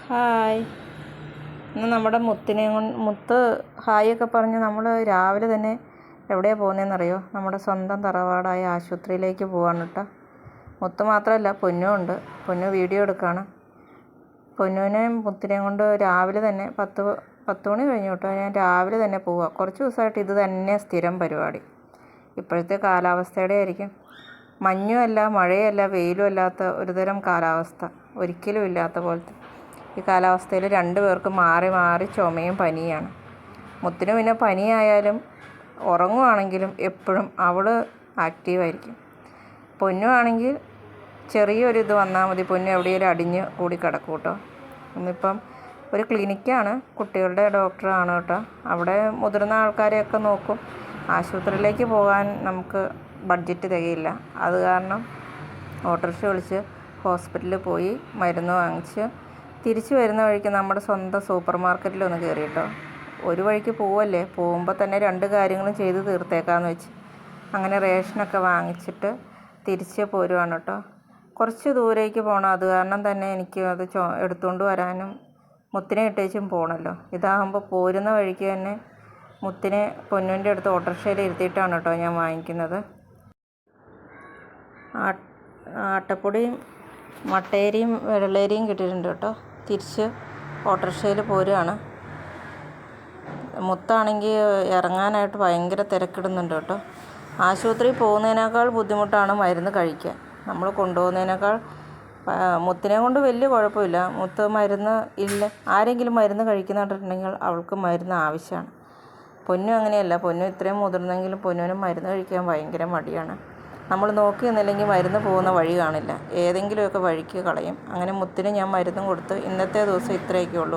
Hi. ഇന്ന് നമ്മുടെ മുത്ത് ഹായൊക്കെ പറഞ്ഞ് നമ്മൾ രാവിലെ തന്നെ എവിടെയാണ് പോകുന്നതെന്നറിയോ? നമ്മുടെ സ്വന്തം തറവാടായ ആശുപത്രിയിലേക്ക് പോവാണ് കേട്ടോ. മുത്ത് മാത്രമല്ല, പൊന്നും ഉണ്ട്. പൊന്നു വീഡിയോ എടുക്കുകയാണ്. പൊന്നുവിനെയും മുത്തിനെയും കൊണ്ട് രാവിലെ തന്നെ പത്ത് മണി കഴിഞ്ഞു കേട്ടോ. ഞാൻ രാവിലെ തന്നെ പോവുക. കുറച്ച് ദിവസമായിട്ട് ഇത് തന്നെ സ്ഥിരം പരിപാടി. ഇപ്പോഴത്തെ കാലാവസ്ഥയുടെ ആയിരിക്കും. മഞ്ഞുമല്ല, മഴയല്ല, വെയിലും അല്ലാത്ത ഒരുതരം കാലാവസ്ഥ, ഒരിക്കലും ഇല്ലാത്ത പോലത്തെ ഈ കാലാവസ്ഥയിൽ രണ്ടുപേർക്കും മാറി മാറി ചുമയും പനിയാണ്. മുത്തിന് പിന്നെ പനിയായാലും ഉറങ്ങുവാണെങ്കിലും എപ്പോഴും അവൾ ആക്റ്റീവായിരിക്കും. പൊന്നു ആണെങ്കിൽ ചെറിയൊരിത് വന്നാൽ മതി, പൊന്നു എവിടെയെങ്കിലും അടിഞ്ഞ് കൂടി കിടക്കും കേട്ടോ. ഇന്നിപ്പം ഒരു ക്ലിനിക്കാണ്, കുട്ടികളുടെ ഡോക്ടറാണ് കേട്ടോ. അവിടെ മുതിർന്ന ആൾക്കാരെയൊക്കെ നോക്കും. ആശുപത്രിയിലേക്ക് പോകാൻ നമുക്ക് ബഡ്ജറ്റ് തികയില്ല. അത് കാരണം ഓട്ടോറിക്ഷ വിളിച്ച് ഹോസ്പിറ്റലിൽ പോയി മരുന്ന് വാങ്ങിച്ച് തിരിച്ച് വരുന്ന വഴിക്ക് നമ്മുടെ സ്വന്തം സൂപ്പർ മാർക്കറ്റിലൊന്ന് കയറി കേട്ടോ. ഒരു വഴിക്ക് പോവല്ലേ, പോകുമ്പോൾ തന്നെ രണ്ട് കാര്യങ്ങളും ചെയ്ത് തീർത്തേക്കാമെന്ന് വെച്ച് അങ്ങനെ റേഷനൊക്കെ വാങ്ങിച്ചിട്ട് തിരിച്ച് പോരുവാണ് കേട്ടോ. കുറച്ച് ദൂരേക്ക് പോകണം. അത് കാരണം തന്നെ എനിക്ക് അത് എടുത്തുകൊണ്ട് വരാനും മുത്തിനെ ഇട്ടേച്ചും പോകണമല്ലോ. ഇതാകുമ്പോൾ പോരുന്ന വഴിക്ക് തന്നെ മുത്തിനെ പൊന്നുവിൻ്റെ അടുത്ത് ഓട്ടോറിക്ഷയിൽ ഇരുത്തിയിട്ടാണ് കേട്ടോ ഞാൻ വാങ്ങിക്കുന്നത്. ആട്ടപ്പൊടിയും മട്ടേരിയും വെള്ളേരിയും കിട്ടിയിട്ടുണ്ട് കേട്ടോ. തിരിച്ച് ഓട്ടോറിക്ഷയിൽ പോരുകയാണ്. മുത്താണെങ്കിൽ ഇറങ്ങാനായിട്ട് ഭയങ്കര തിരക്കിടുന്നുണ്ട് കേട്ടോ. ആശുപത്രിയിൽ പോകുന്നതിനേക്കാൾ ബുദ്ധിമുട്ടാണ് മരുന്ന് കഴിക്കാൻ. നമ്മൾ കൊണ്ടുപോകുന്നതിനേക്കാൾ മുത്തിനെ കൊണ്ട് വലിയ കുഴപ്പമില്ല. മുത്ത് മരുന്ന് ഇല്ല, ആരെങ്കിലും മരുന്ന് കഴിക്കുന്നുണ്ടെങ്കിൽ അവൾക്ക് മരുന്ന് ആവശ്യമാണ്. പൊന്നു അങ്ങനെയല്ല. പൊന്നു ഇത്രയും മുതിർന്നെങ്കിലും പൊന്നുവിന് മരുന്ന് കഴിക്കാൻ ഭയങ്കര മടിയാണ്. നമ്മൾ നോക്കി നിന്നില്ലെങ്കിൽ മരുന്ന് പോകുന്ന വഴി കാണില്ല, ഏതെങ്കിലുമൊക്കെ വഴിക്ക് കളയും. അങ്ങനെ മുത്തിന് ഞാൻ മരുന്നും കൊടുത്ത് ഇന്നത്തെ ദിവസം ഇത്രയൊക്കെ ഉള്ളൂ.